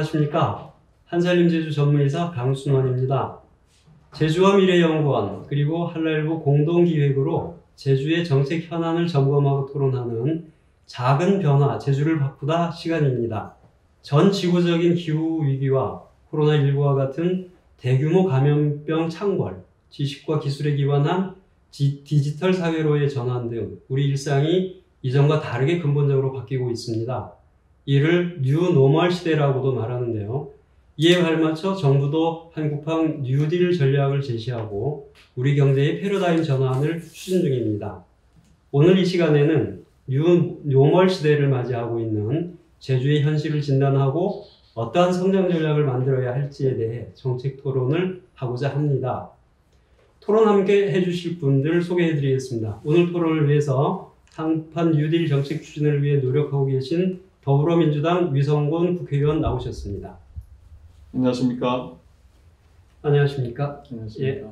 안녕하십니까. 한살림 제주 전문의사 강순원입니다. 제주와 미래연구원 그리고 한라일보 공동기획으로 제주의 정책 현안을 점검하고 토론하는 작은 변화 제주를 바꾸다 시간입니다. 전 지구적인 기후위기와 코로나19와 같은 대규모 감염병 창궐, 지식과 기술에 기반한 디지털 사회로의 전환 등 우리 일상이 이전과 다르게 근본적으로 바뀌고 있습니다. 이를 뉴노멀 시대라고도 말하는데요. 이에 발맞춰 정부도 한국판 뉴딜 전략을 제시하고 우리 경제의 패러다임 전환을 추진 중입니다. 오늘 이 시간에는 뉴노멀 시대를 맞이하고 있는 제주의 현실을 진단하고 어떠한 성장 전략을 만들어야 할지에 대해 정책 토론을 하고자 합니다. 토론 함께 해주실 분들 소개해 드리겠습니다. 오늘 토론을 위해서 한국판 뉴딜 정책 추진을 위해 노력하고 계신 더불어민주당 위성곤 국회의원 나오셨습니다. 안녕하십니까? 안녕하십니까? 안녕하십니까? 예.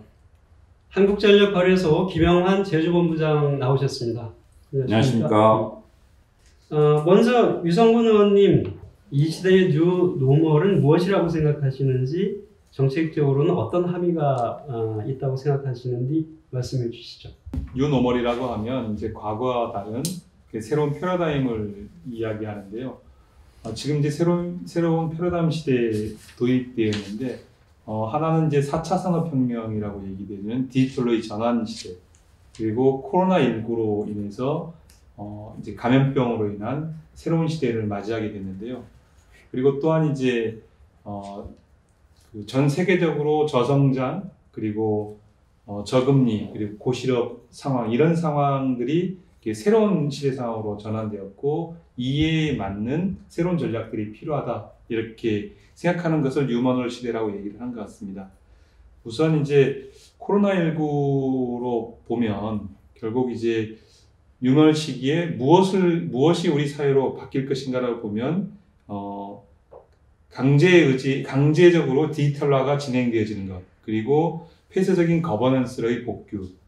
한국전력거래소 김영환 제주본부장 나오셨습니다. 안녕하십니까? 먼저 위성곤 의원님, 이 시대의 뉴노멀은 무엇이라고 생각하시는지, 정책적으로는 어떤 함의가 있다고 생각하시는지 말씀해 주시죠. 뉴노멀이라고 하면 이제 과거와 다른 새로운 패러다임을 이야기하는데요. 지금 이제 새로운 패러다임 시대에 도입되어 있는데, 하나는 이제 4차 산업혁명이라고 얘기되는 디지털로의 전환 시대, 그리고 코로나19로 인해서 이제 감염병으로 인한 새로운 시대를 맞이하게 됐는데요. 그리고 또한 이제 전 세계적으로 저성장, 그리고 저금리, 그리고 고실업 상황, 이런 상황들이 새로운 시대 상황으로 전환되었고, 이에 맞는 새로운 전략들이 필요하다, 이렇게 생각하는 것을 뉴노멀 시대라고 얘기를 한 것 같습니다. 우선 이제 코로나19로 보면 결국 이제 뉴노멀 시기에 무엇이 우리 사회로 바뀔 것인가라고 보면 강제적으로 디지털화가 진행되어지는 것, 그리고 폐쇄적인 거버넌스의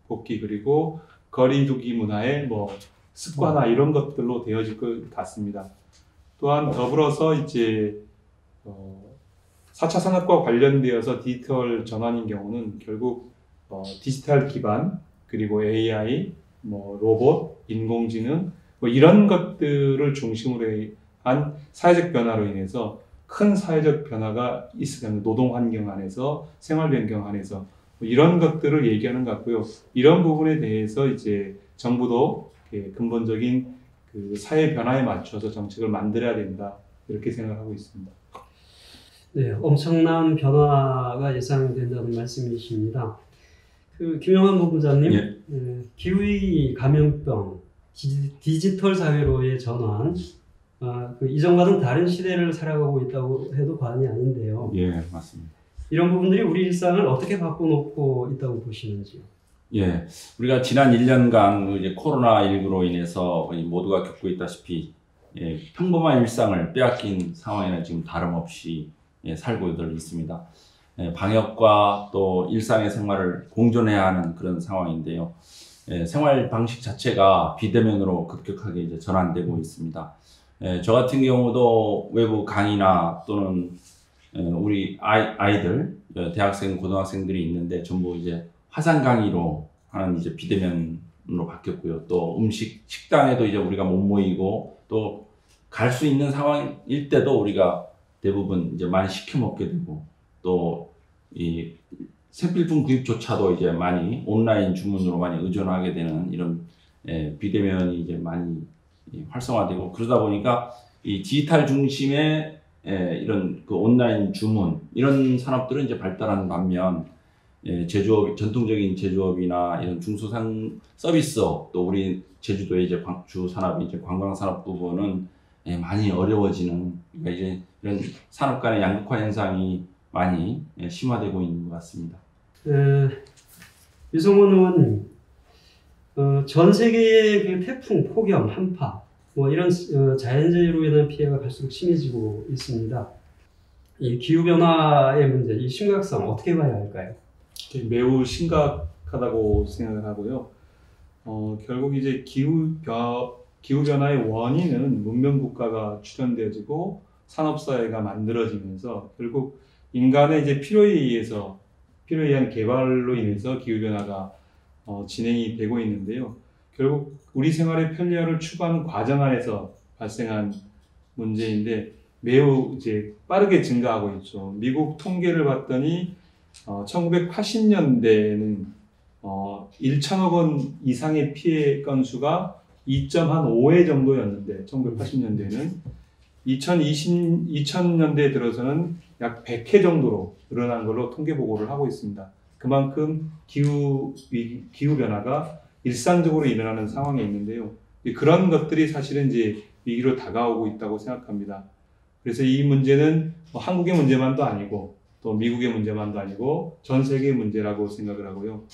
복귀, 그리고 거리두기 문화의 습관화, 이런 것들로 되어질 것 같습니다. 또한 더불어서 이제 4차 산업과 관련되어서 디지털 전환인 경우는 결국 디지털 기반, 그리고 AI, 로봇, 인공지능, 이런 것들을 중심으로 한 사회적 변화로 인해서 큰 사회적 변화가 있을 겁니다. 노동 환경 안에서, 생활 변경 안에서 이런 것들을 얘기하는 것 같고요. 이런 부분에 대해서 이제 정부도 근본적인 그 사회 변화에 맞춰서 정책을 만들어야 된다, 이렇게 생각하고 있습니다. 네, 엄청난 변화가 예상된다는 말씀이십니다. 김영환 본부장님, 예. 기후위기, 감염병, 디지털 사회로의 전환, 이전과는 다른 시대를 살아가고 있다고 해도 과언이 아닌데요. 예, 맞습니다. 이런 부분들이 우리 일상을 어떻게 바꿔놓고 있다고 보시는지요? 예, 우리가 지난 1년간 이제 코로나19로 인해서 모두가 겪고 있다시피 평범한 일상을 빼앗긴 상황에는 지금 다름없이 살고들 있습니다. 방역과 또 일상의 생활을 공존해야 하는 그런 상황인데요. 생활 방식 자체가 비대면으로 급격하게 이제 전환되고 있습니다. 저 같은 경우도 외부 강의나 또는 우리 아이들, 대학생, 고등학생들이 있는데 전부 이제 화상 강의로 하는 이제 비대면으로 바뀌었고요. 또 식당에도 이제 우리가 못 모이고, 또 갈 수 있는 상황일 때도 우리가 대부분 이제 많이 시켜 먹게 되고, 또 이 생필품 구입조차도 이제 많이 온라인 주문으로 많이 의존하게 되는 이런 비대면이 이제 많이 활성화되고, 그러다 보니까 이 디지털 중심의 이런 그 온라인 주문, 이런 산업들은 이제 발달하는 반면 제조업, 전통적인 제조업이나 이런 중소상 서비스업, 또 우리 제주도의 이제 주 산업이 이제 관광 산업 부분은 많이 어려워지는, 그러니까 이제 이런 산업 간의 양극화 현상이 많이 심화되고 있는 것 같습니다. 위성곤 의원님, 전 세계의 그 태풍, 폭염, 한파, 이런 자연재해로 인한 피해가 갈수록 심해지고 있습니다. 이 기후변화의 문제, 이 심각성 어떻게 봐야 할까요? 매우 심각하다고 생각을 하고요. 결국 이제 기후변화의 원인은 문명국가가 출현되어지고, 산업사회가 만들어지면서 결국 인간의 이제 필요에 의한 개발로 인해서 기후변화가 진행이 되고 있는데요. 결국 우리 생활의 편리함을 추구하는 과정 안에서 발생한 문제인데 매우 이제 빠르게 증가하고 있죠. 미국 통계를 봤더니 1980년대에는 1천억 원 이상의 피해 건수가 2.5회 정도였는데 1980년대에는 2000년대에 들어서는 약 100회 정도로 늘어난 걸로 통계 보고를 하고 있습니다. 그만큼 기후변화가 일상적으로 일어나는 상황에 있는데요. 그런 것들이 사실은 이제 위기로 다가오고 있다고 생각합니다. 그래서 이 문제는 한국의 문제만도 아니고 또 미국의 문제만도 아니고 전 세계의 문제라고 생각을 하고요.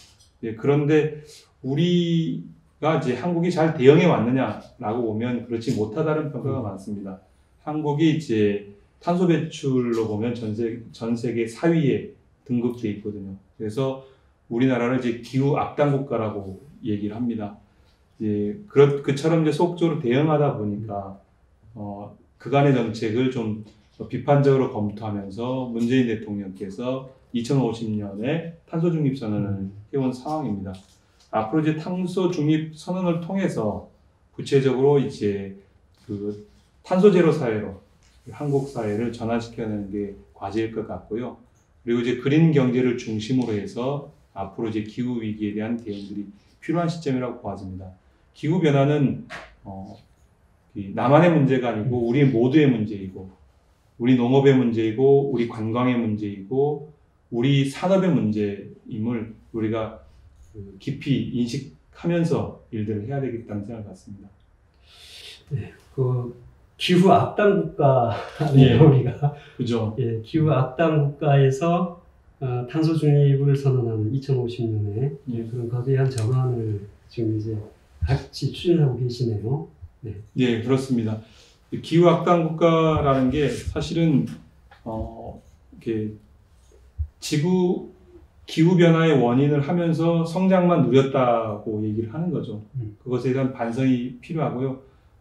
그런데 우리가 이제 한국이 잘 대응해 왔느냐라고 보면 그렇지 못하다는 평가가 많습니다. 한국이 이제 탄소 배출로 보면 전 세계 4위에 등급돼 있거든요. 그래서 우리나라를 이제 기후 악당 국가라고 얘기를 합니다. 그처럼 이제 속적으로 대응하다 보니까 그간의 정책을 좀 비판적으로 검토하면서 문재인 대통령께서 2050년에 탄소 중립 선언을 해온 상황입니다. 앞으로 이제 탄소 중립 선언을 통해서 구체적으로 이제 그 탄소 제로 사회로 한국 사회를 전환시켜내는 게 과제일 것 같고요. 그리고 이제 그린 경제를 중심으로 해서 앞으로 이제 기후 위기에 대한 대응들이 필요한 시점이라고 보아집니다. 기후 변화는 나만의 문제가 아니고 우리 모두의 문제이고, 우리 농업의 문제이고, 우리 관광의 문제이고, 우리 산업의 문제임을 우리가 깊이 인식하면서 일들을 해야 되겠다는 생각을 갖습니다. 네, 기후 악당 국가네요, 예. 우리가. 그죠? 예, 기후 악당 국가에서 탄소 중립을 선언하는 2050년에 그런 거대한 전환을 지금 이제 같이 추진하고 계시네요. 네. 예, 그렇습니다. 기후 악당 국가라는 게 사실은 이렇게 기후 변화의 원인을 하면서 성장만 누렸다고 얘기를 하는 거죠. 그것에 대한 반성이 필요하고요.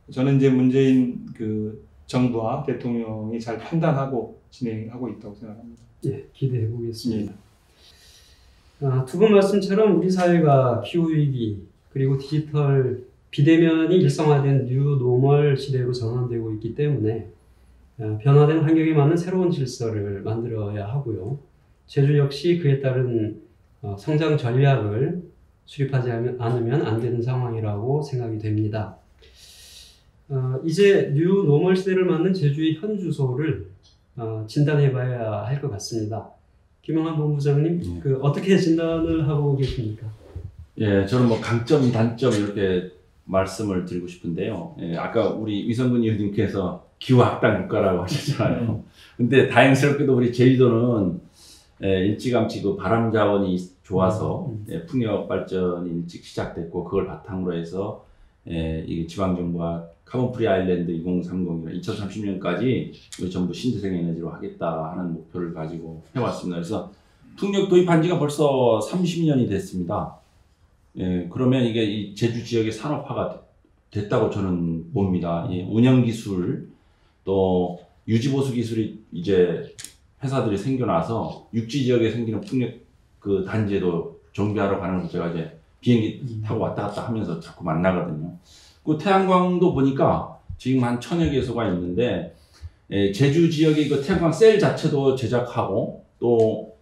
저는 이제 문재인 그 정부와 대통령이 잘 판단하고 진행하고 있다고 생각합니다. 예, 기대해 보겠습니다. 두 분 말씀처럼 우리 사회가 기후 위기 그리고 디지털 비대면이 일상화된 뉴 노멀 시대로 전환되고 있기 때문에 변화된 환경에 맞는 새로운 질서를 만들어야 하고요. 제주 역시 그에 따른 성장 전략을 수립하지 않으면 안 되는 상황이라고 생각이 됩니다. 이제 뉴 노멀 시대를 맞는 제주의 현 주소를 진단해봐야 할 것 같습니다. 김영환 본부장님, 어떻게 진단을 하고 계십니까? 예, 저는 뭐 강점, 단점 이렇게 말씀을 드리고 싶은데요. 예, 아까 우리 위성근 의원님께서 기후 악당 국가라고 하셨잖아요. 근데 다행스럽게도 우리 제주도는 일찌감치 그 바람 자원이 좋아서 풍력 발전이 일찍 시작됐고 그걸 바탕으로 해서 이게 지방 정부가 카본 프리 아일랜드 2030이나 2030년까지 우리 전부 신재생 에너지로 하겠다 하는 목표를 가지고 해왔습니다. 그래서 풍력 도입한 지가 벌써 30년이 됐습니다. 예, 그러면 이게 이 제주 지역의 산업화가 됐다고 저는 봅니다. 이 운영 기술 또 유지보수 기술이 이제 회사들이 생겨나서 육지 지역에 생기는 풍력 그 단지에도 정비하러 가는 거 제가 이제 비행기 타고 왔다 갔다 하면서 자꾸 만나거든요. 그 태양광도 보니까 지금 한 1000여 개소가 있는데 제주 지역의 그 태양광 셀 자체도 제작하고 또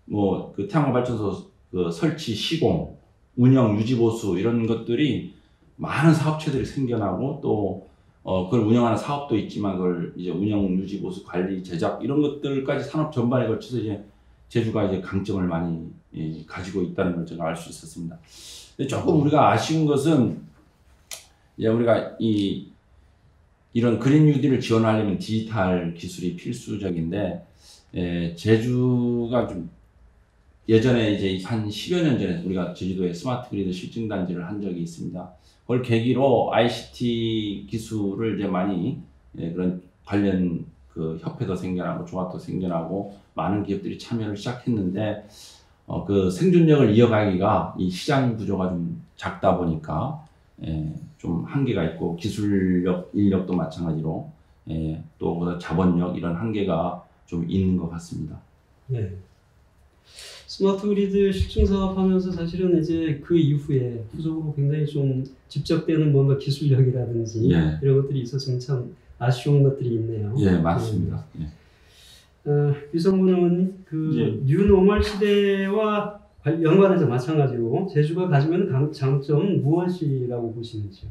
뭐 그 태양광 발전소 그 설치 시공, 운영, 유지보수 이런 것들이 많은 사업체들이 생겨나고 또 그걸 운영하는 사업도 있지만 그걸 이제 운영, 유지보수, 관리, 제작 이런 것들까지 산업 전반에 걸쳐서 이제 제주가 이제 강점을 많이 가지고 있다는 걸 제가 알 수 있었습니다. 근데 조금 우리가 아쉬운 것은 이제 우리가 이런 그린 뉴딜을 지원하려면 디지털 기술이 필수적인데 제주가 좀 예전에 이제 한 10여 년 전에 우리가 제주도에 스마트 그리드 실증 단지를 한 적이 있습니다. 그걸 계기로 ICT 기술을 이제 많이 그런 관련 그 협회도 생겨나고 조합도 생겨나고 많은 기업들이 참여를 시작했는데 그 생존력을 이어가기가 이 시장 구조가 좀 작다 보니까 좀 한계가 있고 기술력, 인력도 마찬가지로 또 자본력 이런 한계가 좀 있는 것 같습니다. 네. 스마트 그리드 실증 사업하면서 사실은 이제 그 이후에 후속으로 굉장히 좀 집적되는 뭔가 기술력이라든지 예. 이런 것들이 있었으면 참 아쉬운 것들이 있네요. 예, 맞습니다. 유성문 의원님, 그 예. 뉴노멀 시대와 연관해서 마찬가지로 제주가 가지고 있는 장점은 무엇이라고 보시는지요?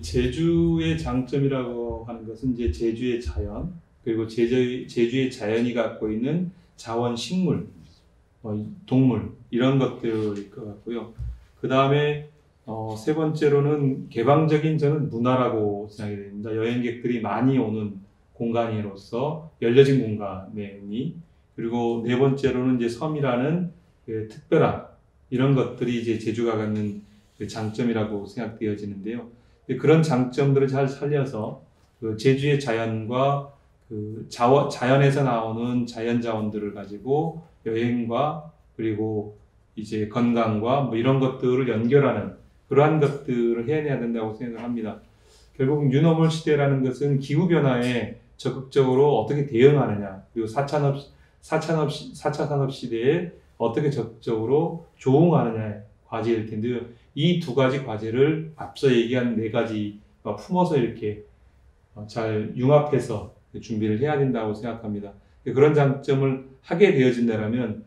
제주의 장점이라고 하는 것은 이제 제주의 자연, 그리고 제주의 자연이 갖고 있는 자원, 식물, 동물 이런 것들일 것 같고요. 그 다음에 세 번째로는 개방적인 저는 문화라고 생각이 됩니다. 여행객들이 많이 오는 공간으로서 열려진 공간이, 그리고 네 번째로는 이제 섬이라는 그 특별함, 이런 것들이 이제 제주가 갖는 그 장점이라고 생각되어지는데요. 그런 장점들을 잘 살려서 그 제주의 자연과 그 자연에서 나오는 자연 자원들을 가지고 여행과 그리고 이제 건강과 뭐 이런 것들을 연결하는 그러한 것들을 해내야 된다고 생각합니다. 결국 뉴노멀 시대라는 것은 기후 변화에 적극적으로 어떻게 대응하느냐, 그리고 4차 산업 시대에 어떻게 적극적으로 조응하느냐의 과제일 텐데요. 이 두 가지 과제를 앞서 얘기한 네 가지가 품어서 이렇게 잘 융합해서 준비를 해야 된다고 생각합니다. 그런 장점을 하게 되어진다면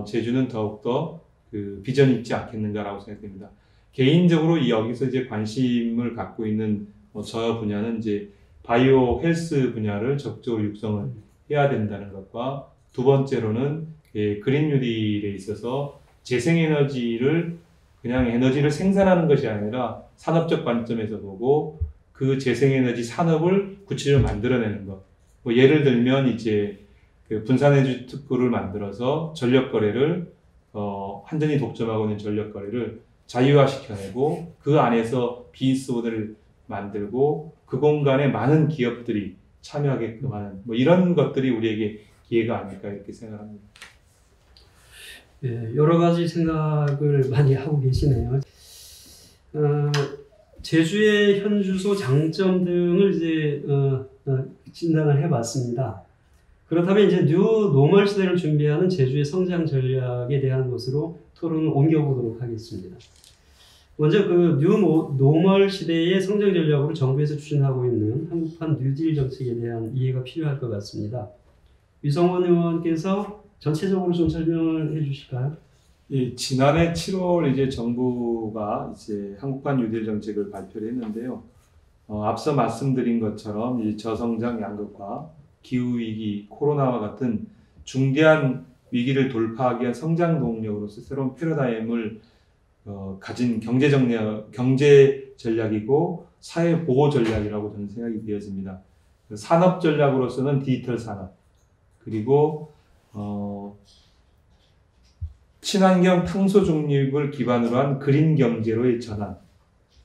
제주는 더욱더 그 비전이 있지 않겠는가라고 생각됩니다. 개인적으로 여기서 이제 관심을 갖고 있는 저 분야는 이제 바이오 헬스 분야를 적극적으로 육성을 해야 된다는 것과, 두 번째로는 그린 뉴딜에 있어서 재생에너지를 그냥 에너지를 생산하는 것이 아니라 산업적 관점에서 보고 그 재생에너지 산업을 구체적으로 만들어내는 것. 뭐 예를 들면 이제 그 분산에너지 특구를 만들어서 전력 거래를 한전이 독점하고 있는 전력 거래를 자유화시켜내고 그 안에서 비즈모델을 만들고 그 공간에 많은 기업들이 참여하게끔 하는 뭐 이런 것들이 우리에게 기회가 아닐까 이렇게 생각합니다. 예, 여러 가지 생각을 많이 하고 계시네요. 제주의 현 주소 장점 등을 이제 진단을 해봤습니다. 그렇다면 이제 뉴 노멀 시대를 준비하는 제주의 성장 전략에 대한 것으로 토론을 옮겨보도록 하겠습니다. 먼저 그 뉴 노멀 시대의 성장 전략으로 정부에서 추진하고 있는 한국판 뉴딜 정책에 대한 이해가 필요할 것 같습니다. 유성원 의원께서 전체적으로 좀 설명을 해주실까요? 예, 지난해 7월 이제 정부가 이제 한국판 뉴딜 정책을 발표를 했는데요. 앞서 말씀드린 것처럼 이 저성장 양극화, 기후 위기, 코로나와 같은 중대한 위기를 돌파하기 위한 성장 동력으로서 새로운 패러다임을 가진 경제 전략이고 사회 보호 전략이라고 저는 생각이 되어집니다. 산업 전략으로서는 디지털 산업, 그리고 친환경 탄소 중립을 기반으로 한 그린 경제로의 전환,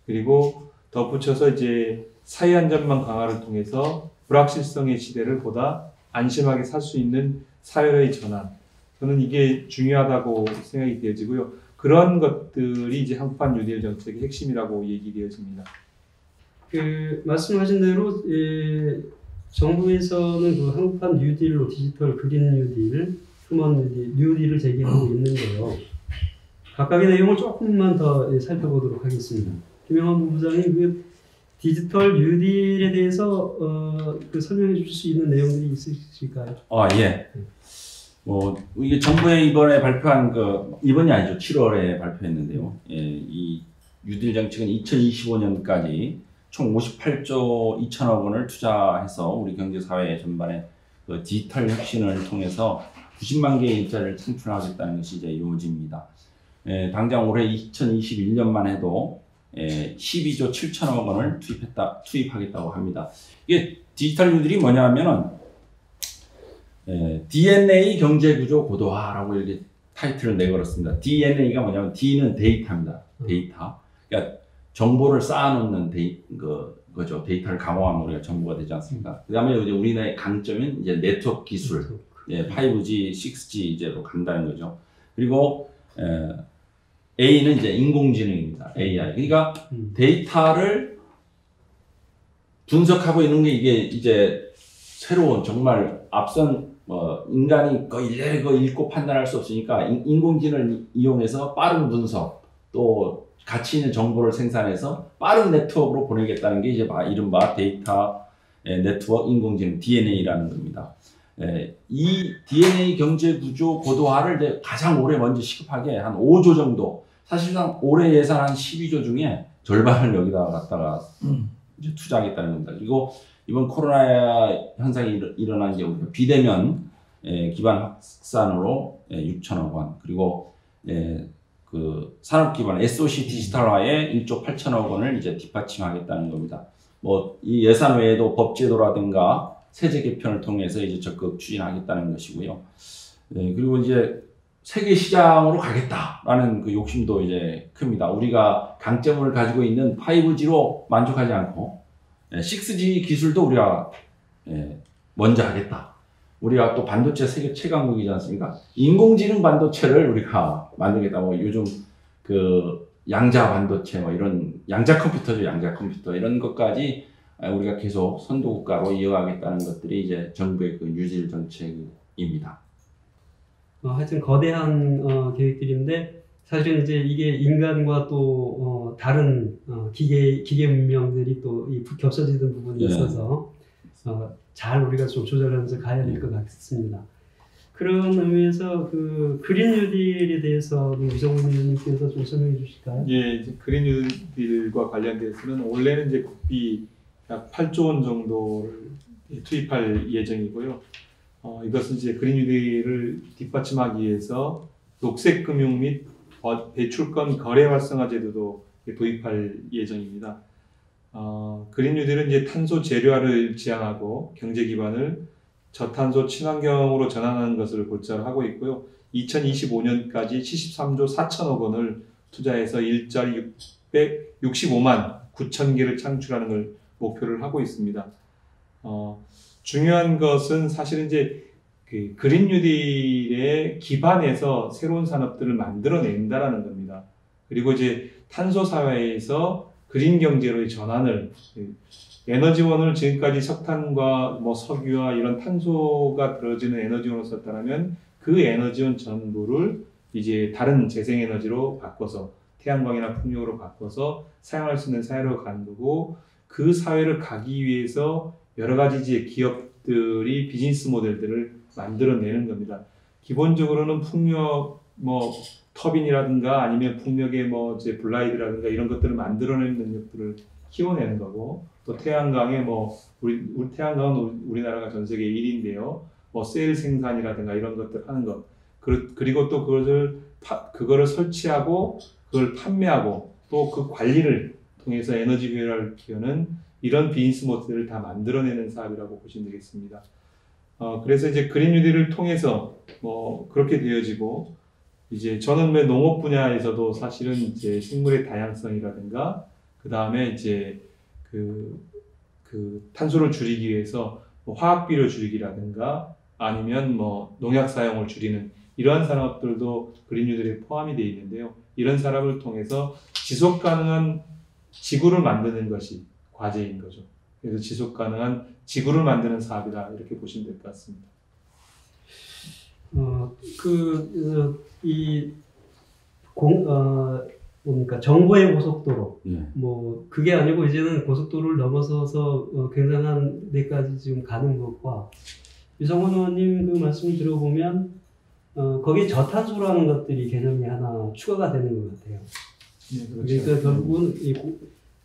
그리고 덧붙여서 이제 사회 안전망 강화를 통해서 불확실성의 시대를 보다 안심하게 살 수 있는 사회의 전환. 저는 이게 중요하다고 생각이 되어지고요. 그런 것들이 이제 한국판 뉴딜 정책의 핵심이라고 얘기되어집니다. 그 말씀하신 대로 정부에서는 그 한국판 뉴딜로 디지털 그린 뉴딜, 휴먼 뉴딜을 제기하고 있는데요. 각각의 내용을 조금만 더 살펴보도록 하겠습니다. 김영환 본부장님, 그 디지털 뉴딜에 대해서 그 설명해 주실 수 있는 내용들이 있으실까요? 예. 이게 정부에 이번에 발표한 이번이 아니죠. 7월에 발표했는데요. 이 뉴딜 정책은 2025년까지 총 58조 2천억 원을 투자해서 우리 경제 사회 전반에 그 디지털 혁신을 통해서 90만 개의 일자리를 창출하겠다는 것이 이제 요지입니다. 당장 올해 2021년만 해도 12조 7천억 원을 투입하겠다고 합니다. 이게 디지털 뉴딜이 뭐냐면은 DNA 경제구조 고도화라고 이렇게 타이틀을 내걸었습니다. DNA가 뭐냐면 D는 데이터입니다. 데이터. 그러니까 정보를 쌓아놓는 거죠. 데이터를 감호하면 우리가 정보가 되지 않습니까? 그 다음에 이제 우리나라의 강점은 이제 네트워크 기술, 5G, 6G 이제로 간다는 거죠. 그리고 A는 이제 인공지능입니다. AI. 그러니까 데이터를 분석하고 있는 게 이게 이제 새로운 정말 앞선 인간이 일일이 읽고 판단할 수 없으니까 인공지능을 이용해서 빠른 분석 또 가치 있는 정보를 생산해서 빠른 네트워크로 보내겠다는 게 이제 이른바 데이터 네트워크 인공지능 DNA라는 겁니다. 이 DNA 경제 구조 고도화를 이제 가장 올해 먼저 시급하게 한 5조 정도, 사실상 올해 예산 한 12조 중에 절반을 여기다 갖다가 이제 투자하겠다는 겁니다. 그리고 이번 코로나 현상이 일어난 게 우리가 비대면 기반 확산으로 6천억 원, 그리고 그 산업 기반 SOC 디지털화에 1조 8천억 원을 이제 뒷받침하겠다는 겁니다. 이 예산 외에도 법제도라든가 세제 개편을 통해서 이제 적극 추진하겠다는 것이고요. 그리고 이제 세계 시장으로 가겠다라는 그 욕심도 이제 큽니다. 우리가 강점을 가지고 있는 5G로 만족하지 않고 6G 기술도 우리가 먼저 하겠다. 우리가 또 반도체 세계 최강국이지 않습니까? 인공지능 반도체를 우리가 만들겠다. 요즘 그 양자 반도체 이런 양자 컴퓨터죠. 양자 컴퓨터 이런 것까지 우리가 계속 선도국가로 이어가겠다는 것들이 이제 정부의 그 뉴딜 정책입니다. 하여튼 거대한 계획들인데 사실은 이제 이게 인간과 또 다른 기계 문명들이 또 겹쳐지는 부분이 있어서 잘 우리가 좀 조절하면서 가야 될 것 같습니다. 그런 의미에서 그 그린 뉴딜에 대해서 유성훈 의원님께서 좀 설명해 주실까요? 예, 이제 그린 뉴딜과 관련돼서는 원래는 이제 국비 약 8조 원 정도를 투입할 예정이고요. 이것은 이제 그린 뉴딜을 뒷받침하기 위해서 녹색 금융 및 배출권 거래 활성화 제도도 도입할 예정입니다. 그린 뉴딜은 이제 탄소 재료화를 지향하고 경제 기반을 저탄소 친환경으로 전환하는 것을 골자로 하고 있고요. 2025년까지 73조 4천억 원을 투자해서 일자리 665만 9천 개를 창출하는 걸 목표를 하고 있습니다. 중요한 것은 사실은 이제 그 그린 뉴딜의 기반에서 새로운 산업들을 만들어낸다라는 겁니다. 그리고 이제 탄소 사회에서 그린 경제로의 전환을, 에너지원을 지금까지 석탄과 석유와 이런 탄소가 들어지는 에너지원으로 썼다면 그 에너지원 전부를 이제 다른 재생에너지로 바꿔서 태양광이나 풍력으로 바꿔서 사용할 수 있는 사회로 가는 거고, 그 사회를 가기 위해서 여러 가지 이제 기업들이 비즈니스 모델들을 만들어내는 겁니다. 기본적으로는 풍력 터빈이라든가 아니면 풍력의 이제 블라이드라든가 이런 것들을 만들어내는 능력들을 키워내는 거고, 또 태양광에 우리 태양광은 우리나라가 전 세계 1위인데요. 셀 생산이라든가 이런 것들 하는 것. 그리고 또 그거를 설치하고 그걸 판매하고 또 그 관리를 통해서 에너지 효율을 키우는 이런 비즈니스 모델을 다 만들어내는 사업이라고 보시면 되겠습니다. 그래서 이제 그린 뉴딜을 통해서 그렇게 되어지고, 이제 저는 농업 분야에서도 사실은 이제 식물의 다양성이라든가 그 다음에 이제 그 탄소를 줄이기 위해서 화학비료 줄이기라든가 아니면 농약 사용을 줄이는 이러한 산업들도 그린 뉴딜에 포함이 되어 있는데요. 이런 산업을 통해서 지속 가능한 지구를 만드는 것이 과제인 거죠. 그래서 지속 가능한 지구를 만드는 사업이다, 이렇게 보시면 될 것 같습니다. 정보의 고속도로, 네. 그게 아니고 이제는 고속도로를 넘어서서 굉장한 데까지 지금 가는 것과, 유성훈 의원님 그 말씀을 들어보면 거기에 저탄소라는 것들이 개념이 하나 추가가 되는 것 같아요. 네, 그렇죠. 그러니까 결국은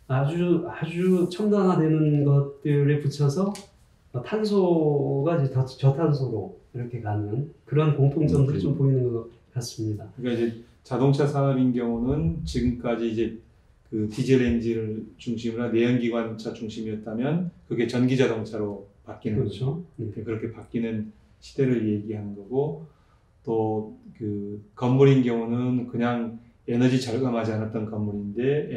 아주 첨단화되는 것들에 붙여서 탄소가 이제 저탄소로 이렇게 가는 그런 공통점들이 좀 보이는 것 같습니다. 그러니까 이제 자동차 산업인 경우는 지금까지 이제 그 디젤 엔진을 중심으로 한 내연기관차 중심이었다면 그게 전기 자동차로 바뀌는 그렇죠. 거죠. 그렇게 바뀌는 시대를 얘기하는 거고, 또 그 건물인 경우는 그냥 에너지 절감하지 않았던 건물인데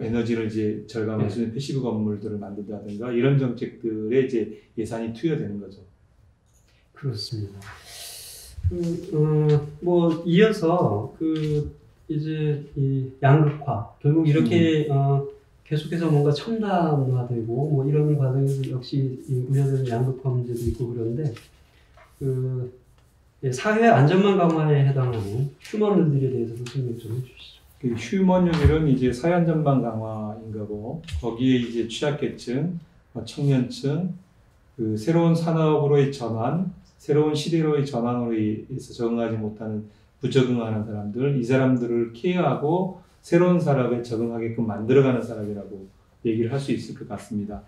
에너지를 이제 절감할 수 있는 패시브 건물들을 만든다든가 이런 정책들에 이제 예산이 투여되는 거죠. 그렇습니다. 이어서 이제 이 양극화, 결국 이렇게 계속해서 뭔가 첨단화되고 뭐 이런 과정에서 역시 이 우려되는 양극화 문제도 있고 그런데 그 사회 안전망 강화에 해당하는 휴먼 뉴딜에 대해서도 설명 좀 해주시죠. 그 휴먼 뉴딜은 이제 사회 안전망 강화인 거고 거기에 이제 취약계층, 청년층, 그 새로운 산업으로의 전환, 새로운 시대로의 전환으로 인해서 적응하지 못하는 부적응하는 사람들, 이 사람들을 케어하고 새로운 산업에 적응하게끔 만들어가는 사람이라고 얘기를 할 수 있을 것 같습니다.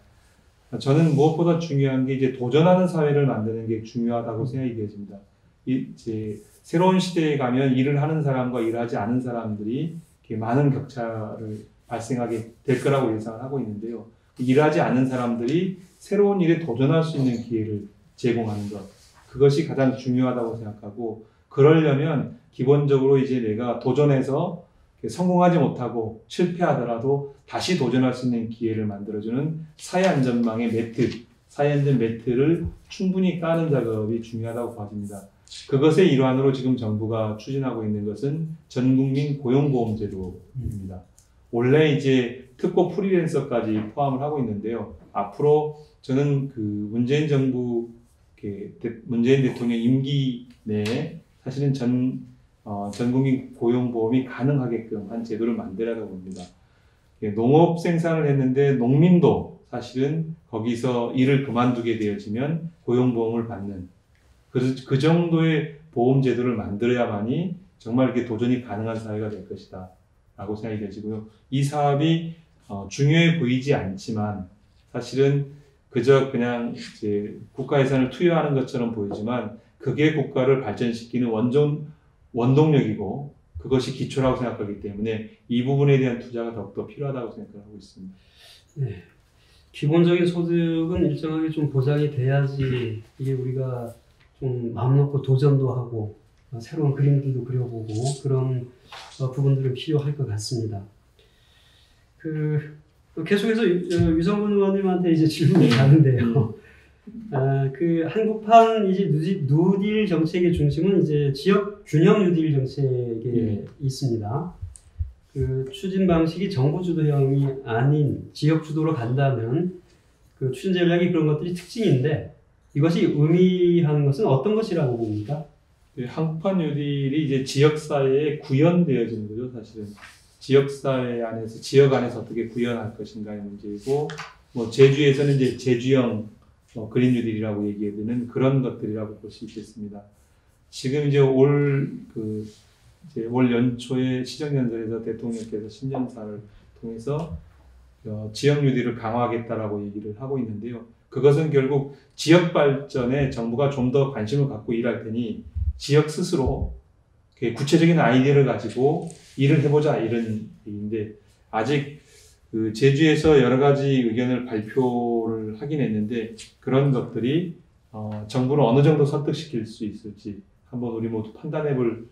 저는 무엇보다 중요한 게 이제 도전하는 사회를 만드는 게 중요하다고 생각이 되어집니다. 이제 새로운 시대에 가면 일을 하는 사람과 일하지 않은 사람들이 많은 격차를 발생하게 될 거라고 예상을 하고 있는데요. 일하지 않은 사람들이 새로운 일에 도전할 수 있는 기회를 제공하는 것, 그것이 가장 중요하다고 생각하고, 그러려면 기본적으로 이제 내가 도전해서 성공하지 못하고 실패하더라도 다시 도전할 수 있는 기회를 만들어주는 사회안전망의 매트, 사회안전 매트를 충분히 까는 작업이 중요하다고 봐집니다. 그것의 일환으로 지금 정부가 추진하고 있는 것은 전국민 고용보험제도입니다. 원래 이제 특고 프리랜서까지 포함을 하고 있는데요. 앞으로 저는 그 문재인 정부, 문재인 대통령 임기 내에 사실은 전국민 고용보험이 가능하게끔 한 제도를 만들어라고 봅니다. 농업 생산을 했는데 농민도 사실은 거기서 일을 그만두게 되어지면 고용보험을 받는 그 정도의 보험 제도를 만들어야만이 정말 이렇게 도전이 가능한 사회가 될 것이다 라고 생각이 되지고요. 이 사업이 중요해 보이지 않지만 사실은 그저 그냥 이제 국가 예산을 투여하는 것처럼 보이지만 그게 국가를 발전시키는 원동력이고 그것이 기초라고 생각하기 때문에 이 부분에 대한 투자가 더욱더 필요하다고 생각하고 있습니다. 네. 기본적인 소득은 일정하게 좀 보장이 돼야지 이게 우리가 좀 마음 놓고 도전도 하고 새로운 그림들도 그려보고 그런 부분들은 필요할 것 같습니다. 계속해서 유성근 의원님한테 이제 질문이 가는데요. 그 한국판 이제 뉴딜 정책의 중심은 이제 지역 균형 뉴딜 정책에 있습니다. 그 추진 방식이 정부 주도형이 아닌 지역 주도로 간다는 그 추진 전략이 그런 것들이 특징인데 이것이 의미하는 것은 어떤 것이라고 봅니까? 한국판 뉴딜이 이제 지역사회에 구현되어지는 거죠, 사실은. 지역사회 안에서, 지역 안에서 어떻게 구현할 것인가의 문제이고, 뭐, 제주에서는 이제 제주형 그린 뉴딜이라고 얘기하는 그런 것들이라고 볼 수 있겠습니다. 지금 이제 올 연초에 시정연설에서 대통령께서 신년사를 통해서 지역 뉴딜을 강화하겠다라고 얘기를 하고 있는데요. 그것은 결국 지역 발전에 정부가 좀 더 관심을 갖고 일할 테니 지역 스스로 구체적인 아이디어를 가지고 일을 해보자 이런 얘기인데 아직 그 제주에서 여러 가지 의견을 발표를 하긴 했는데 그런 것들이 정부를 어느 정도 설득시킬 수 있을지 한번 우리 모두 판단해볼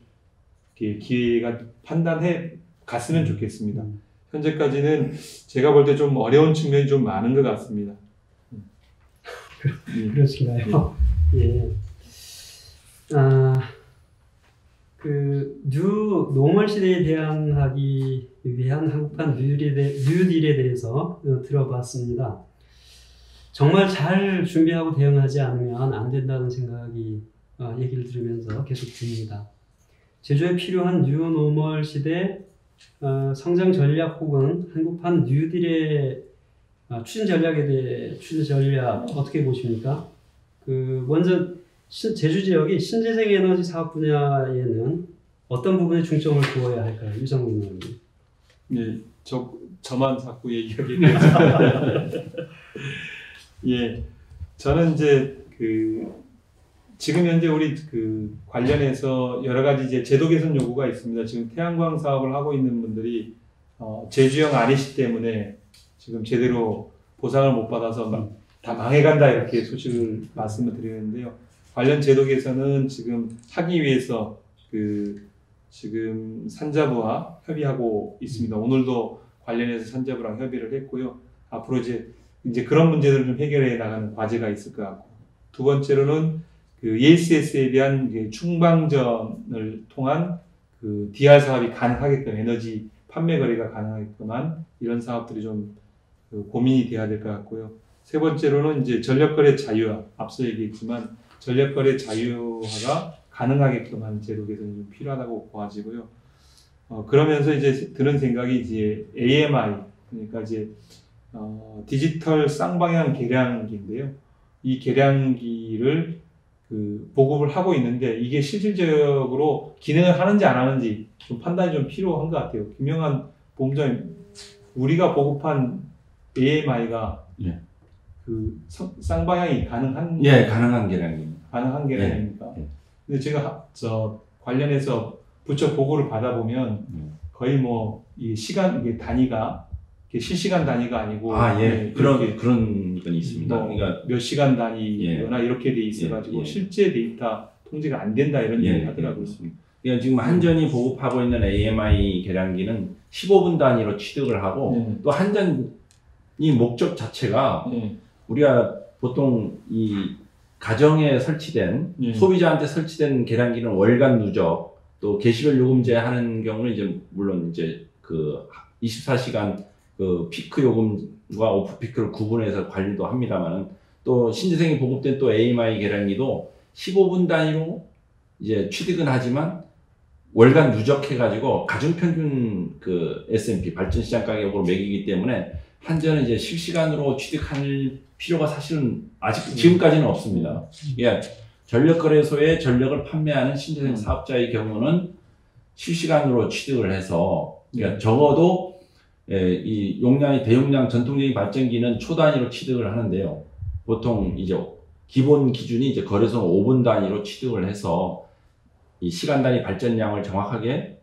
기회가 판단해 갔으면 좋겠습니다. 현재까지는 제가 볼 때 좀 어려운 측면이 좀 많은 것 같습니다. 그러신가요? 예. 그 노멀 시대에 대항하기 위한 한국판 뉴딜에 대해서 들어봤습니다. 정말 잘 준비하고 대응하지 않으면 안 된다는 생각이 얘기를 들으면서 계속 듭니다. 제주에 필요한 뉴노멀 시대 성장 전략 혹은 한국판 뉴딜의 추진 전략 어떻게 보십니까? 먼저 제주 지역이 신재생 에너지 사업 분야에는 어떤 부분에 중점을 두어야 할까요, 유성근 의원님? 네, 저만 자꾸 얘기하게 되죠. 예, 저는 이제 지금 현재 우리 관련해서 여러 가지 이제 제도 개선 요구가 있습니다. 지금 태양광 사업을 하고 있는 분들이 제주형 아니시 때문에 지금 제대로 보상을 못 받아서 다 망해간다 이렇게 소식을 말씀을 드리는데요. 관련 제도 개선은 지금 하기 위해서 지금 산자부와 협의하고 있습니다. 오늘도 관련해서 산자부랑 협의를 했고요. 앞으로 이제 그런 문제들을 좀 해결해 나가는 과제가 있을 것 같고, 두 번째로는 ESS에 대한 충방전을 통한 DR 사업이 가능하게끔 에너지 판매 거래가 가능하게끔한 이런 사업들이 좀 고민이 돼야 될 것 같고요. 세 번째로는 이제 전력거래 자유화, 앞서 얘기했지만 전력거래 자유화가 가능하게끔 하는 제도 개선이 좀 필요하다고 보아지고요. 그러면서 이제 드는 생각이 이제 AMI, 그러니까 이제 디지털 쌍방향 계량기인데요. 이 계량기를 보급을 하고 있는데 이게 실질적으로 기능을 하는지 안 하는지 좀 판단이 좀 필요한 것 같아요. 김영환 본부장님, 우리가 보급한 AMI가 예. 쌍방향이 가능한 가능한 계량입니다. 가능한 계량입니까? 예. 근데 제가 관련해서 부처 보고를 받아보면 거의 뭐 이 시간 이게 단위가 실시간 단위가 아니고 그런 건 있습니다. 그러니까 몇 시간 단위거나 이렇게 돼 있어가지고 실제 데이터 통제가 안 된다 이런 얘기를 하더라고요. 그러니까 지금 한전이 보급하고 있는 AMI 계량기는 15분 단위로 취득을 하고 또 한전이 목적 자체가 우리가 보통 이 가정에 설치된 소비자한테 설치된 계량기는 월간 누적 또 개시별 요금제 하는 경우는 이제 물론 이제 24시간 피크 요금과 오프 피크를 구분해서 관리도 합니다만은 또 신재생이 보급된 또 AMI 계량기도 15분 단위로 이제 취득은 하지만 월간 누적해가지고 가중평균 S&P 발전시장 가격으로 매기기 때문에 한전은 이제 실시간으로 취득할 필요가 사실은 아직 지금까지는 없습니다. 예, 전력거래소에 전력을 판매하는 신재생 사업자의 경우는 실시간으로 취득을 해서 그러니까 적어도 이 용량이 대용량 전통적인 발전기는 초 단위로 취득을 하는데요. 보통 이제 기본 기준이 이제 거래소는 5분 단위로 취득을 해서 이 시간 단위 발전량을 정확하게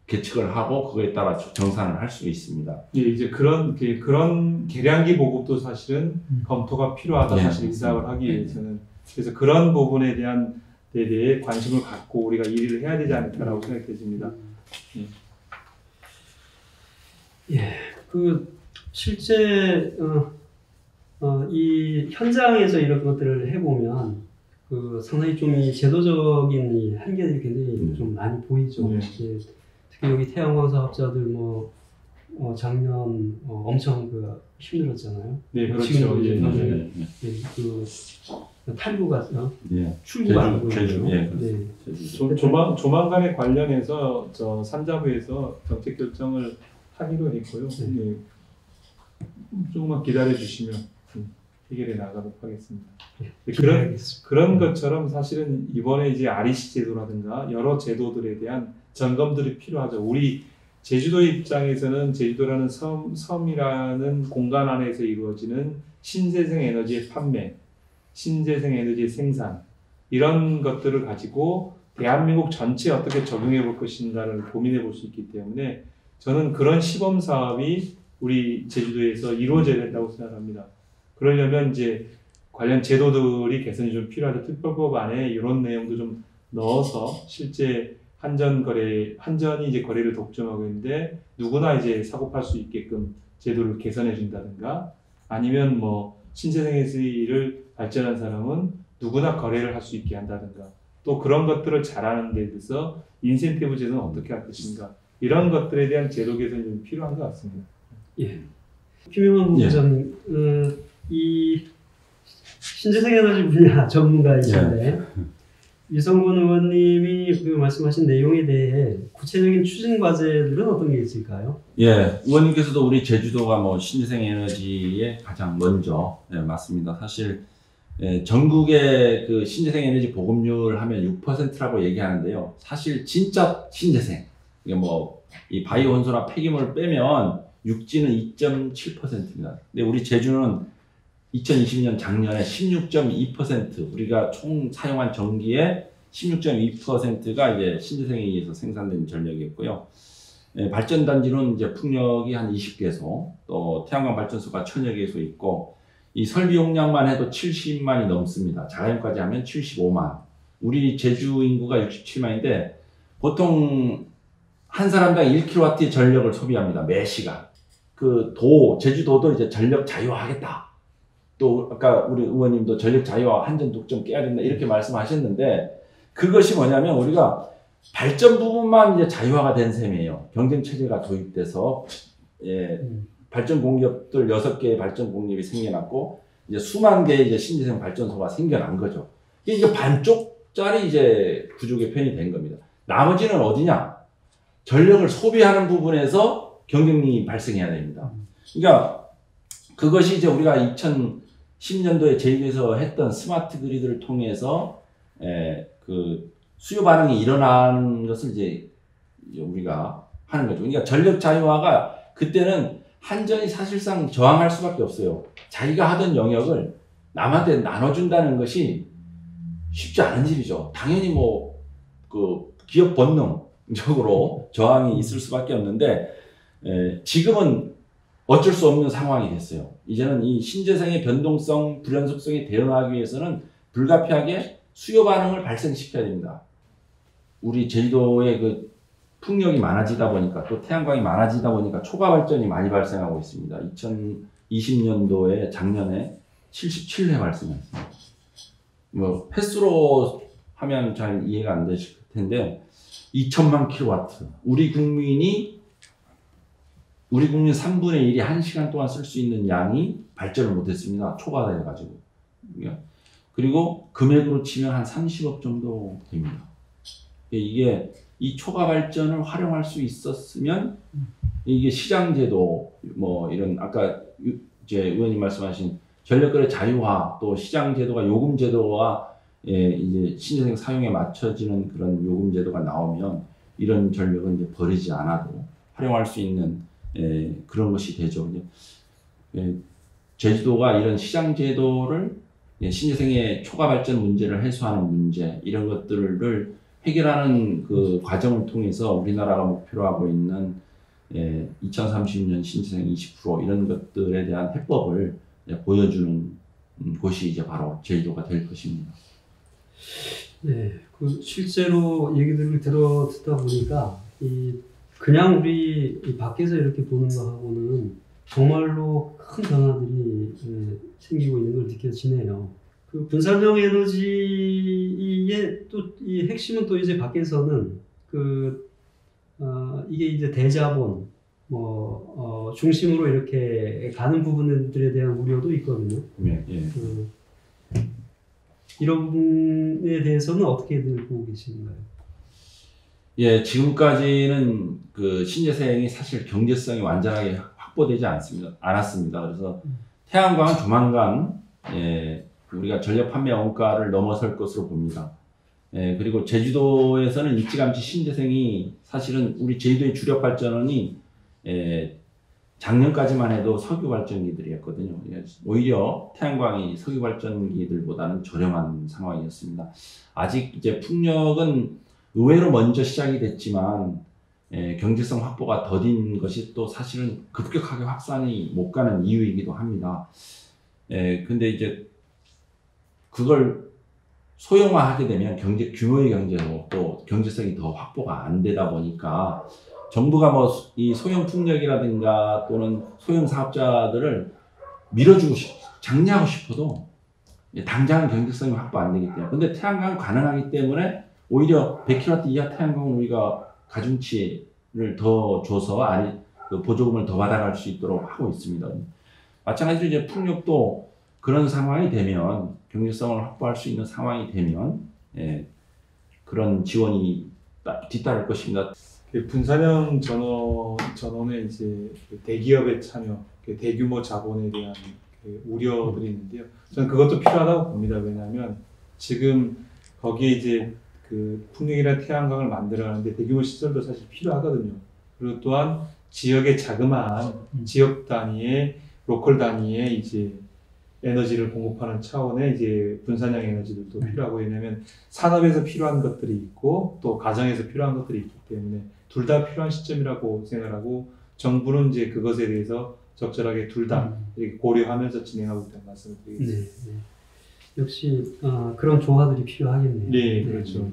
계측을 하고 그거에 따라 정산을 할 수 있습니다. 예, 이제 그런 계량기 보급도 사실은 검토가 필요하다 사실 이 사업을 하기 위해서는. 그래서 그런 부분에 대한 데 대해 관심을 갖고 우리가 일을 해야 되지 않을까라고 생각되십니다. 실제 이 현장에서 이런 것들을 해보면 상당히 좀 이 제도적인 이 한계들이 굉장히 좀 많이 보이죠. 특히 여기 태양광 사업자들 작년 엄청 힘들었잖아요. 네, 그렇죠. 탈구가 출구가 안 보이죠. 조만간에 관련해서 산자부에서 정책 결정을 하기로 했고요. 조금만 기다려 주시면 해결해 나가도록 하겠습니다. 그런 것처럼 사실은 이번에 이제 REC 제도라든가 여러 제도들에 대한 점검들이 필요하죠. 우리 제주도 입장에서는 제주도라는 섬이라는 공간 안에서 이루어지는 신재생 에너지의 판매, 신재생 에너지의 생산 이런 것들을 가지고 대한민국 전체에 어떻게 적용해 볼 것인가를 고민해 볼 수 있기 때문에 저는 그런 시범 사업이 우리 제주도에서 이루어져야 된다고 생각합니다. 그러려면 이제 관련 제도들이 개선이 좀 필요하죠. 특별법 안에 이런 내용도 좀 넣어서 실제 한전이 이제 거래를 독점하고 있는데 누구나 이제 사고 팔 수 있게끔 제도를 개선해 준다든가 아니면 신재생 에너지를 발전한 사람은 누구나 거래를 할 수 있게 한다든가 또 그런 것들을 잘하는 데 있어서 인센티브 제도는 어떻게 할 것인가 이런 것들에 대한 제도 개선이 좀 필요한 것 같습니다. 김영환 본부장님, 이 신재생 에너지 분야 전문가이신데 유성군 의원님이 말씀하신 내용에 대해 구체적인 추진 과제들은 어떤 게 있을까요? 의원님께서도 우리 제주도가 신재생 에너지에 가장 먼저 맞습니다. 사실 전국의 신재생 에너지 보급률 하면 6%라고 얘기하는데요. 사실 진짜 신재생 이 바이오 혼소나 폐기물을 빼면 육지는 2.7%입니다. 근데 우리 제주는 2020년 작년에 16.2% 우리가 총 사용한 전기의 16.2%가 이제 신재생에 의해서 생산된 전력이었고요. 발전단지는 이제 풍력이 한 20개소, 또 태양광 발전소가 1000여 개소 있고 이 설비 용량만 해도 70만이 넘습니다. 자가용까지 하면 75만. 우리 제주 인구가 67만인데 보통 한 사람당 1kW의 전력을 소비합니다. 매 시간. 제주도도 이제 전력 자유화하겠다. 또 아까 우리 의원님도 전력 자유화 한전 독점 깨야 된다 이렇게 말씀하셨는데 그것이 뭐냐면 우리가 발전 부분만 이제 자유화가 된 셈이에요. 경쟁 체제가 도입돼서 발전 공기업들 6개의 발전 공기업이 생겨났고 이제 수만 개의 이제 신재생 발전소가 생겨난 거죠. 이게 반쪽짜리 이제 구조 개편이 된 겁니다. 나머지는 어디냐? 전력을 소비하는 부분에서 경쟁력이 발생해야 됩니다. 그러니까 그것이 이제 우리가 2010년도에 제주에서 했던 스마트 그리드를 통해서 그 수요 반응이 일어나는 것을 이제 우리가 하는 거죠. 그러니까 전력 자유화가 그때는 한전이 사실상 저항할 수밖에 없어요. 자기가 하던 영역을 남한테 나눠준다는 것이 쉽지 않은 일이죠. 당연히 뭐 그 기업 본능적으로 저항이 있을 수밖에 없는데 지금은 어쩔 수 없는 상황이 됐어요. 이제는 이 신재생의 변동성, 불연속성에 대응하기 위해서는 불가피하게 수요 반응을 발생시켜야 됩니다. 우리 제주도의 그 풍력이 많아지다 보니까 또 태양광이 많아지다 보니까 초과 발전이 많이 발생하고 있습니다. 2020년도에 작년에 77회 발생했습니다. 뭐 횟수로 하면 잘 이해가 안 되실 텐데 2천만 킬로와트. 우리 국민 3분의 1이 1시간 동안 쓸 수 있는 양이 발전을 못했습니다. 초과돼가지고. 그리고 금액으로 치면 한 30억 정도 됩니다. 이게 이 초과 발전을 활용할 수 있었으면 이게 시장제도 뭐 이런 아까 이제 의원님 말씀하신 전력거래 자유화 또 시장제도가 요금제도와 이제 신재생 사용에 맞춰지는 그런 요금제도가 나오면 이런 전력은 이제 버리지 않아도 활용할 수 있는 그런 것이 되죠. 제주도가 이런 시장제도를 신재생의 초과 발전 문제를 해소하는 문제 이런 것들을 해결하는 그 과정을 통해서 우리나라가 목표로 하고 있는 2030년 신재생 20% 이런 것들에 대한 해법을 보여주는 곳이 이제 바로 제주도가 될 것입니다. 네, 그 실제로 얘기들을 듣다 보니까 그냥 우리 밖에서 이렇게 보는 거하고는 정말로 큰 변화들이 생기고 있는 걸 느껴지네요. 그 분산형 에너지의 또 이 핵심은 또 이제 밖에서는 이게 이제 대자본 중심으로 이렇게 가는 부분들에 대한 우려도 있거든요. 예. 이런 부분에 대해서는 어떻게들 보고 계신가요? 예, 지금까지는 그 신재생이 사실 경제성이 완전하게 확보되지 않았습니다. 그래서 태양광은 조만간 우리가 전력 판매 원가를 넘어설 것으로 봅니다. 그리고 제주도에서는 일찌감치 신재생이 사실은 우리 제주도의 주력 발전원이 작년까지만 해도 석유 발전기들이었거든요. 오히려 태양광이 석유 발전기들보다는 저렴한 상황이었습니다. 아직 이제 풍력은 의외로 먼저 시작이 됐지만 경제성 확보가 더딘 것이 또 사실은 급격하게 확산이 못 가는 이유이기도 합니다. 근데 이제 그걸 소형화하게 되면 규모의 경제로 또 경제성이 더 확보가 안 되다 보니까 정부가 뭐 이 소형 풍력이라든가 또는 소형 사업자들을 밀어주고 장려하고 싶어도 당장은 경제성이 확보 안 되기 때문에 근데 태양광은 가능하기 때문에 오히려 100kW 이하 태양광은 우리가 가중치를 더 줘서 그 보조금을 더 받아갈 수 있도록 하고 있습니다. 마찬가지로 이제 풍력도 그런 상황이 되면 경제성을 확보할 수 있는 상황이 되면 그런 지원이 뒤따를 것입니다. 분산형 전원에 이제 대기업의 참여, 대규모 자본에 대한 우려들이 있는데요. 저는 그것도 필요하다고 봅니다. 왜냐하면 지금 거기에 이제 그 풍력이나 태양광을 만들어가는데 대규모 시설도 사실 필요하거든요. 그리고 또한 지역의 자그마한 지역 단위의 로컬 단위의 이제 에너지를 공급하는 차원의 이제 분산형 에너지들도 필요하고 왜냐하면 산업에서 필요한 것들이 있고 또 가정에서 필요한 것들이 있기 때문에 둘 다 필요한 시점이라고 생각하고 정부는 이제 그것에 대해서 적절하게 둘 다 이렇게 고려하면서 진행하고 있다는 말씀을 드리겠습니다. 네. 역시 그런 조화들이 필요하겠네요. 네, 그렇죠.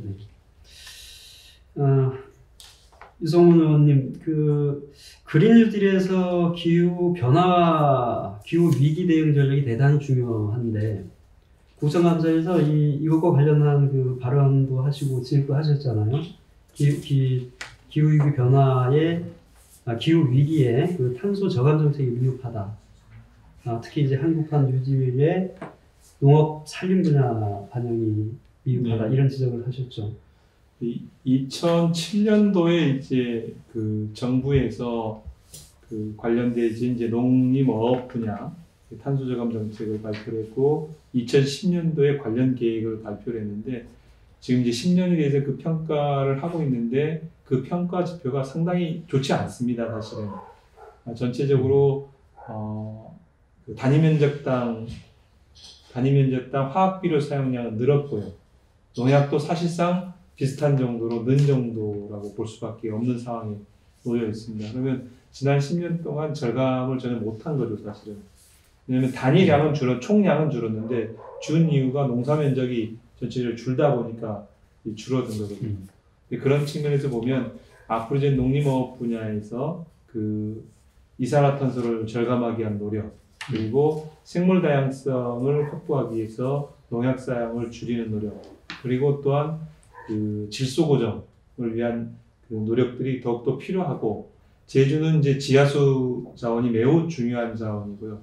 유성훈 의원님, 그 그린 뉴딜에서 기후 변화, 기후 위기 대응 전략이 대단히 중요한데 국정감사에서 이것과 관련한 그 발언도 하시고 질의도 하셨잖아요. 기후위기 변화에 기후 위기에 그 탄소 저감 정책이 미흡하다. 특히 이제 한국판 뉴딜의 농업 산림 분야 반영이 미흡하다 네. 이런 지적을 하셨죠. 2007년도에 이제 그 정부에서 그 관련된 이제 농림어업 분야 탄소 저감 정책을 발표했고 2010년도에 관련 계획을 발표를 했는데 지금 이제 10년이 돼서 그 평가를 하고 있는데 그 평가 지표가 상당히 좋지 않습니다, 사실은. 전체적으로 그 단위 면적당 화학 비료 사용량은 늘었고요. 농약도 사실상 비슷한 정도로 는 정도라고 볼 수밖에 없는 상황에 놓여 있습니다. 그러면 지난 10년 동안 절감을 전혀 못한 거죠, 사실은. 왜냐하면 단위량은 총량은 줄었는데 준 이유가 농사 면적이 전체적으로 줄다 보니까 줄어든 거거든요. 그런 측면에서 보면 앞으로 이제 농림어업 분야에서 그 이산화탄소를 절감하기 위한 노력, 그리고 생물 다양성을 확보하기 위해서 농약 사용을 줄이는 노력, 그리고 또한 그 질소 고정을 위한 그 노력들이 더욱더 필요하고, 제주는 이제 지하수 자원이 매우 중요한 자원이고요.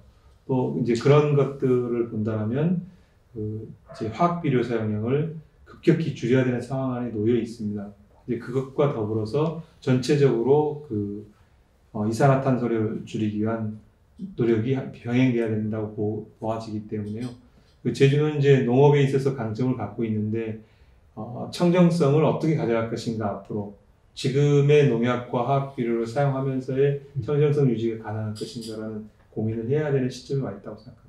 또 이제 그런 것들을 본다면 그 이제 화학 비료 사용량을 급격히 줄여야 되는 상황 안에 놓여 있습니다. 이제 그것과 더불어서 전체적으로 그 이산화탄소를 줄이기 위한 노력이 병행돼야 된다고 보아지기 때문에요. 그 제주는 이제 농업에 있어서 강점을 갖고 있는데 청정성을 어떻게 가져갈 것인가, 앞으로 지금의 농약과 화학 비료를 사용하면서의 청정성 유지가 가능할 것인가라는 고민을 해야 되는 시점이 와 있다고 생각합니다.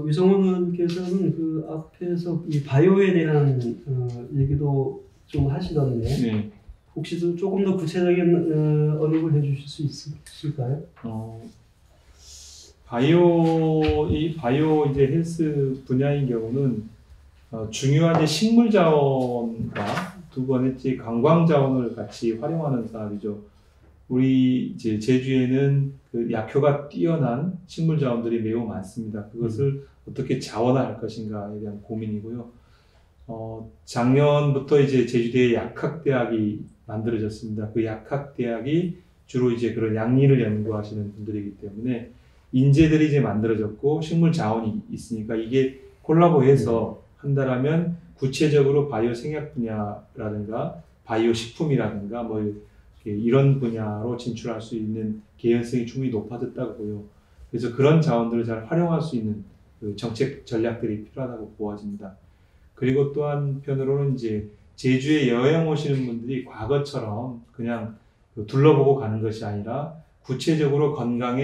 유성원 의원께서는 그 앞에서 이 바이오에 대한 얘기도 좀 하시던데, 네. 혹시 조금 더 구체적인 언급을 해주실 수 있을까요? 바이오 이제 헬스 분야인 경우는 중요한 이제 식물 자원과 두 번째 관광 자원을 같이 활용하는 사업이죠. 우리 이제 제주에는 그 약효가 뛰어난 식물 자원들이 매우 많습니다. 그것을 어떻게 자원화할 것인가에 대한 고민이고요. 작년부터 이제 제주대에 약학대학이 만들어졌습니다. 그 약학대학이 주로 이제 그런 약리를 연구하시는 분들이기 때문에 인재들이 이제 만들어졌고 식물 자원이 있으니까 이게 콜라보해서 한다라면 구체적으로 바이오 생약 분야라든가 바이오 식품이라든가 뭐 이런 분야로 진출할 수 있는 개연성이 충분히 높아졌다고 보여. 그래서 그런 자원들을 잘 활용할 수 있는 그 정책 전략들이 필요하다고 보아집니다. 그리고 또 한편으로는 이제 제주에 여행 오시는 분들이 과거처럼 그냥 둘러보고 가는 것이 아니라 구체적으로 건강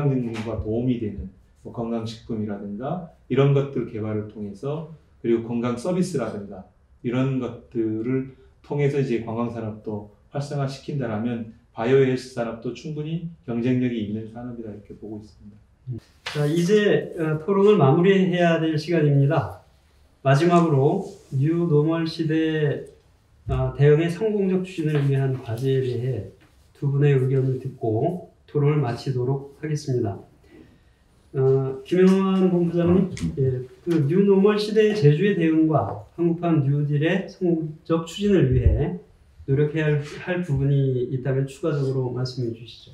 증진과 도움이 되는 뭐 건강식품이라든가 이런 것들 개발을 통해서, 그리고 건강 서비스라든가 이런 것들을 통해서 이제 관광산업도 활성화시킨다라면 바이오 헬스 산업도 충분히 경쟁력이 있는 산업이다, 이렇게 보고 있습니다. 자, 이제 토론을 마무리해야 될 시간입니다. 마지막으로 뉴 노멀 시대 대응의 성공적 추진을 위한 과제에 대해 두 분의 의견을 듣고 토론을 마치도록 하겠습니다. 김영환 본부장님, 그 뉴 노멀 시대의 제주의 대응과 한국판 뉴딜의 성공적 추진을 위해 노력해야 할 부분이 있다면 추가적으로 말씀해 주시죠.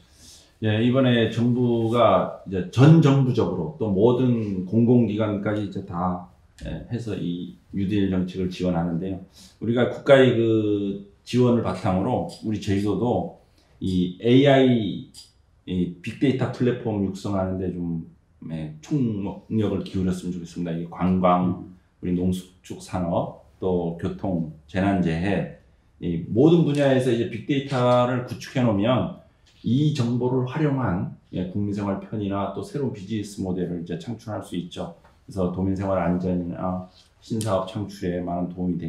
예, 이번에 정부가 이제 전 정부적으로 또 모든 공공기관까지 이제 다 해서 이 뉴딜 정책을 지원하는데요. 우리가 국가의 그 지원을 바탕으로 우리 제주도도 이 AI 이 빅데이터 플랫폼 육성하는데 좀 총력을 기울였으면 좋겠습니다. 이 관광, 우리 농축 산업, 또 교통, 재난재해 이 모든 분야에서 이제 빅데이터를 구축해 놓으면 이 정보를 활용한 국민생활 편의나 또 새로운 비즈니스 모델을 이제 창출할 수 있죠. 그래서 도민생활 안전이나 신사업 창출에 많은 도움이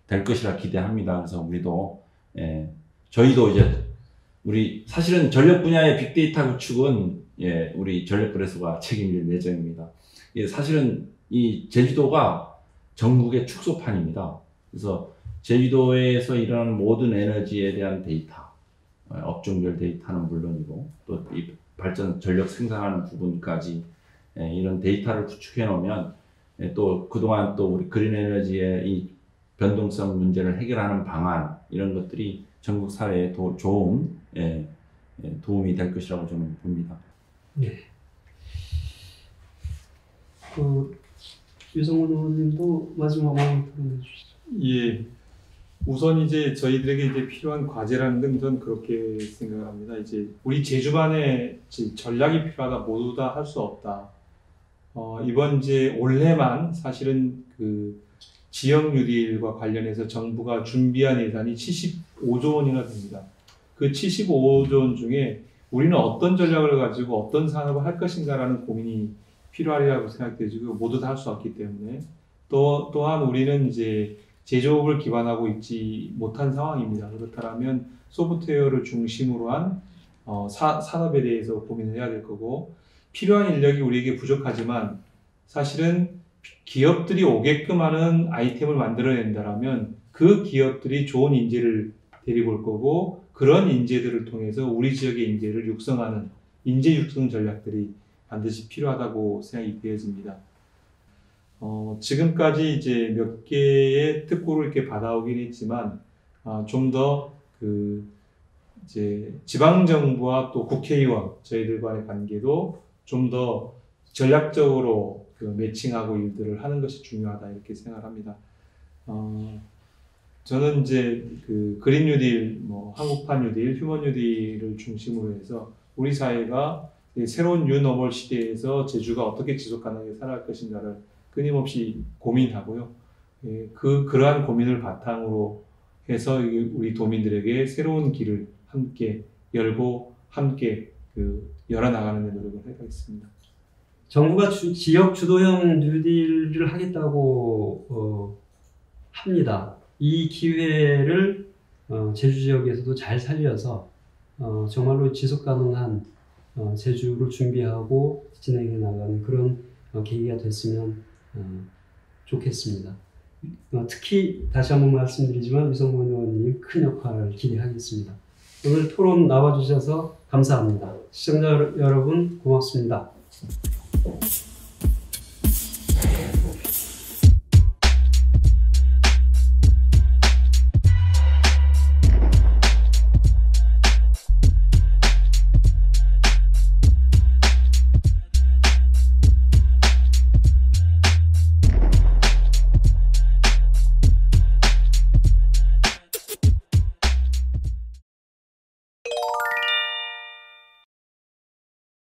될 것이라 기대합니다. 그래서 우리도 저희도 이제 우리 사실은 전력 분야의 빅데이터 구축은 우리 전력거래소가 책임질 예정입니다. 사실은 이 제주도가 전국의 축소판입니다. 그래서 제주도에서 일어나는 모든 에너지에 대한 데이터, 업종별 데이터는 물론이고 또 이 발전 전력 생산하는 부분까지 이런 데이터를 구축해 놓으면 또 그동안 또 우리 그린 에너지의 이 변동성 문제를 해결하는 방안 이런 것들이 전국 사회에 좋은 도움이 될 것이라고 저는 봅니다. 네. 유성훈 의원님도 마지막으로 토론해 주시죠. 예. 우선 이제 저희들에게 이제 필요한 과제라는 건 저는 그렇게 생각합니다. 이제 우리 제주만의 전략이 필요하다. 모두 다 할 수 없다. 이번 이제 올해만 사실은 그 지역 뉴딜과 관련해서 정부가 준비한 예산이 75조 원이나 됩니다. 그 75조 원 중에 우리는 어떤 전략을 가지고 어떤 산업을 할 것인가라는 고민이 필요하리라고 생각되지고 모두 다 할 수 없기 때문에 또한 우리는 이제 제조업을 기반하고 있지 못한 상황입니다. 그렇다면 소프트웨어를 중심으로 한 산업에 대해서 고민을 해야 될 거고 필요한 인력이 우리에게 부족하지만 사실은 기업들이 오게끔 하는 아이템을 만들어낸다라면 그 기업들이 좋은 인재를 데리고 올 거고 그런 인재들을 통해서 우리 지역의 인재를 육성하는 인재 육성 전략들이 반드시 필요하다고 생각이 되어집니다. 지금까지 이제 몇 개의 특구를 이렇게 받아오긴 했지만 좀 더 이제 지방 정부와 또 국회의원 저희들 간의 관계도 좀 더 전략적으로 매칭하고 일들을 하는 것이 중요하다 이렇게 생각합니다. 저는 이제 그린 뉴딜, 한국판 뉴딜, 휴먼 뉴딜을 중심으로 해서 우리 사회가 새로운 뉴노멀 시대에서 제주가 어떻게 지속 가능하게 살아갈 것인가를 끊임없이 고민하고요. 그러한 고민을 바탕으로 해서 우리 도민들에게 새로운 길을 함께 열고 함께 열어나가는 데 노력을 해가겠습니다. 정부가 지역 주도형 뉴딜을 하겠다고 합니다. 이 기회를 제주 지역에서도 잘 살려서 정말로 지속 가능한 제주를 준비하고 진행해 나가는 그런 계기가 됐으면 좋겠습니다. 특히 다시 한번 말씀드리지만 유성훈 의원님 큰 역할을 기대하겠습니다. 오늘 토론 나와주셔서 감사합니다. 시청자 여러분 고맙습니다.